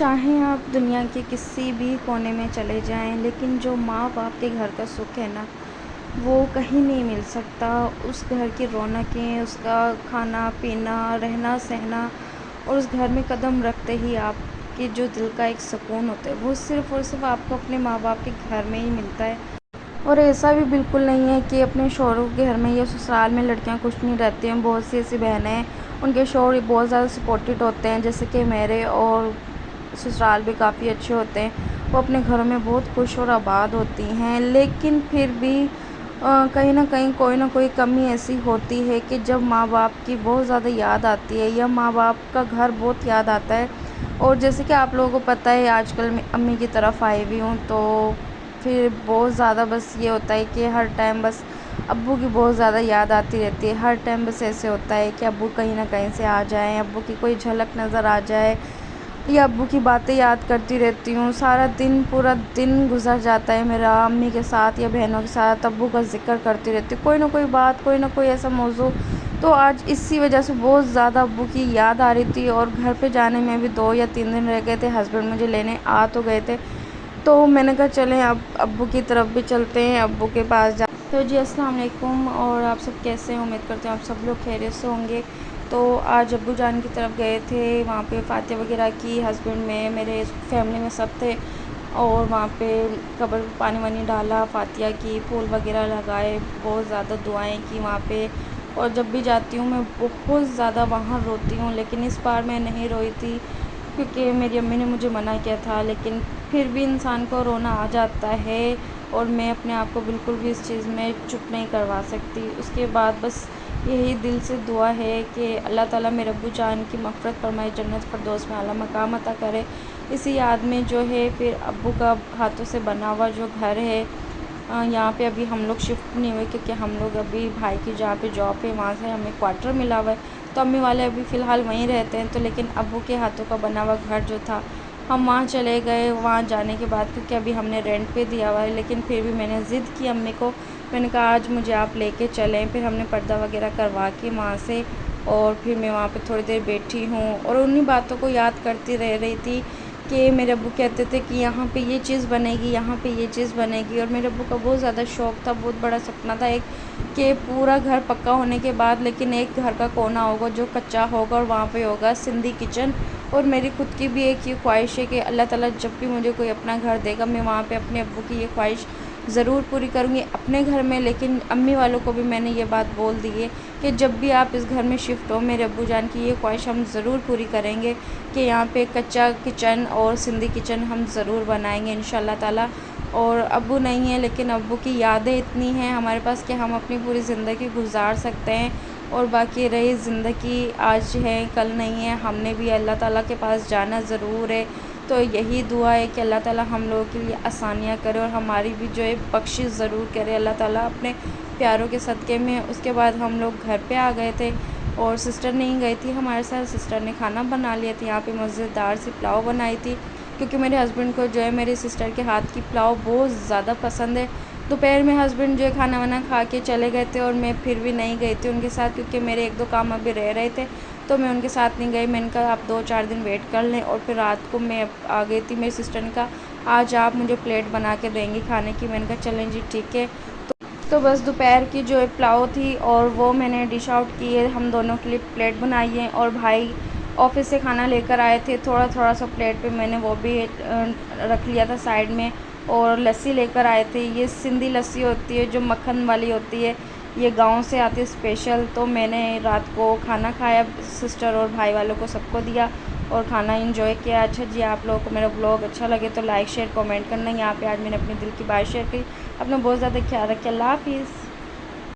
चाहें आप दुनिया के किसी भी कोने में चले जाएं, लेकिन जो माँ बाप के घर का सुख है ना, वो कहीं नहीं मिल सकता। उस घर की रौनकें, उसका खाना पीना, रहना सहना और उस घर में कदम रखते ही आपके जो दिल का एक सुकून होता है, वो सिर्फ़ और सिर्फ़ आपको अपने माँ बाप के घर में ही मिलता है। और ऐसा भी बिल्कुल नहीं है कि अपने शौहरों के घर में या ससुराल में लड़कियां खुश नहीं रहती हैं। बहुत सी ऐसी बहनें हैं, उनके शौहर बहुत ज़्यादा सपोर्टिव होते हैं, जैसे कि मेरे, और ससुराल भी काफ़ी अच्छे होते हैं। वो अपने घरों में बहुत खुश और आबाद होती हैं, लेकिन फिर भी कहीं न कहीं कोई ना कोई कमी ऐसी होती है कि जब माँ बाप की बहुत ज़्यादा याद आती है या माँ बाप का घर बहुत याद आता है। और जैसे कि आप लोगों को पता है, आजकल मैं अम्मी की तरफ आई हुई हूँ, तो फिर बहुत ज़्यादा बस ये होता है कि हर टाइम बस अब्बू की बहुत ज़्यादा याद आती रहती है। हर टाइम बस ऐसे होता है कि अब्बू कहीं न कहीं से आ जाएँ, अब्बू की कोई झलक नज़र आ जाए, या अब्बू की बातें याद करती रहती हूँ। सारा दिन, पूरा दिन गुज़र जाता है मेरा अम्मी के साथ या बहनों के साथ अब्बू का ज़िक्र करती रहती हूँ, कोई ना कोई बात, कोई ना कोई ऐसा मौज़ू। तो आज इसी वजह से बहुत ज़्यादा अब्बू की याद आ रही थी, और घर पे जाने में भी 2 या 3 दिन रह गए थे। हस्बैंड मुझे लेने आ तो गए थे, तो मैंने कहा चलें अब अब्बू की तरफ भी चलते हैं, अब्बू के पास जा। तो जी अस्सलाम वालेकुम, और आप सब कैसे हैं? उम्मीद करते हैं आप सब लोग खैरियत से होंगे। तो आज अब्बू जान की तरफ गए थे, वहाँ पे फ़ातिहा वगैरह की, हस्बैंड में, मेरे फैमिली में सब थे। और वहाँ पे कब्र पे पानी वानी डाला, फ़ातिहा की, फूल वगैरह लगाए, बहुत ज़्यादा दुआएं की वहाँ पे। और जब भी जाती हूँ मैं बहुत ज़्यादा वहाँ रोती हूँ, लेकिन इस बार मैं नहीं रोई थी क्योंकि मेरी अम्मी ने मुझे मना किया था। लेकिन फिर भी इंसान को रोना आ जाता है, और मैं अपने आप को बिल्कुल भी इस चीज़ में चुप नहीं करवा सकती। उसके बाद बस यही दिल से दुआ है कि अल्लाह ताला मेरे अब्बू जान की मग़फ़िरत फ़रमाए, जन्नत फ़िरदौस में आला मकाम अता करे। इसी याद में जो है फिर अब्बू का हाथों से बना हुआ जो घर है, यहाँ पे अभी हम लोग शिफ्ट नहीं हुए, क्योंकि हम लोग अभी भाई की जहाँ पे जॉब है वहाँ से हमें क्वार्टर मिला हुआ है, तो अम्मी वाले अभी फ़िलहाल वहीं रहते हैं। तो लेकिन अब्बू के हाथों का बना हुआ घर जो था, हम वहाँ चले गए। वहाँ जाने के बाद, क्योंकि अभी हमने रेंट पे दिया हुआ है, लेकिन फिर भी मैंने ज़िद की अम्मी को, मैंने कहा आज मुझे आप लेके चलें। फिर हमने पर्दा वगैरह करवा के वहाँ से, और फिर मैं वहाँ पे थोड़ी देर बैठी हूँ और उन्हीं बातों को याद करती रह रही थी कि मेरे अब्बू कहते थे कि यहाँ पे ये चीज़ बनेगी, यहाँ पे ये चीज़ बनेगी। और मेरे अब्बू का बहुत ज़्यादा शौक़ था, बहुत बड़ा सपना था एक, कि पूरा घर पक्का होने के बाद लेकिन एक घर का कोना होगा जो कच्चा होगा, और वहाँ पे होगा सिंधी किचन। और मेरी खुद की भी एक ये ख्वाहिश है कि अल्लाह ताला जब भी मुझे कोई अपना घर देगा, मैं वहाँ पे अपने अब्बू की ये ख्वाहिश ज़रूर पूरी करूँगी अपने घर में। लेकिन अम्मी वालों को भी मैंने ये बात बोल दी है कि जब भी आप इस घर में शिफ्ट हो, मेरे अब्बू जान की ये ख्वाहिश हम ज़रूर पूरी करेंगे कि यहाँ पे कच्चा किचन और सिंधी किचन हम ज़रूर बनाएंगे इंशाल्लाह ताला। और अब्बू नहीं है, लेकिन अब्बू की यादें इतनी हैं हमारे पास कि हम अपनी पूरी ज़िंदगी गुजार सकते हैं। और बाकी रही ज़िंदगी, आज है कल नहीं है, हमने भी अल्लाह ताला के पास जाना ज़रूर है। तो यही दुआ है कि अल्लाह ताला हम लोगों के लिए आसानियाँ करे, और हमारी भी जो है बख्शिश ज़रूर करे अल्लाह ताला अपने प्यारों के सदक़े में। उसके बाद हम लोग घर पे आ गए थे, और सिस्टर नहीं गई थी हमारे साथ, सिस्टर ने खाना बना लिया था। यहाँ पे मज़ेदार सी पुलाव बनाई थी, क्योंकि मेरे हस्बैंड को जो है मेरी सिस्टर के हाथ की पुलाव बहुत ज़्यादा पसंद है। दोपहर में हस्बैंड जो है खाना वाना खा के चले गए थे, और मैं फिर भी नहीं गई थी उनके साथ, क्योंकि मेरे 1-2 काम अभी रह रहे थे, तो मैं उनके साथ नहीं गई। मैंने कहा आप 2-4 दिन वेट कर लें। और फिर रात को मैं आ गई थी। मेरी सिस्टर ने कहा आज आप मुझे प्लेट बना के देंगी खाने की। मैंने कहा चलें जी ठीक है। तो बस दोपहर की जो है पुलाव थी, और वो मैंने डिश आउट की है, हम दोनों के लिए प्लेट बनाई है। और भाई ऑफ़िस से खाना लेकर आए थे, थोड़ा थोड़ा सा प्लेट पे मैंने वो भी रख लिया था साइड में। और लस्सी लेकर आए थे, ये सिंधी लस्सी होती है जो मक्खन वाली होती है, ये गांव से आती है स्पेशल। तो मैंने रात को खाना खाया, सिस्टर और भाई वालों को सबको दिया, और खाना एंजॉय किया। अच्छा जी, आप लोगों को मेरा ब्लॉग अच्छा लगे तो लाइक शेयर कमेंट करना। यहाँ पे आज मैंने अपने दिल की बात शेयर की। अपना बहुत ज़्यादा ख्याल रखिए। अल्लाह हाफ़िज़।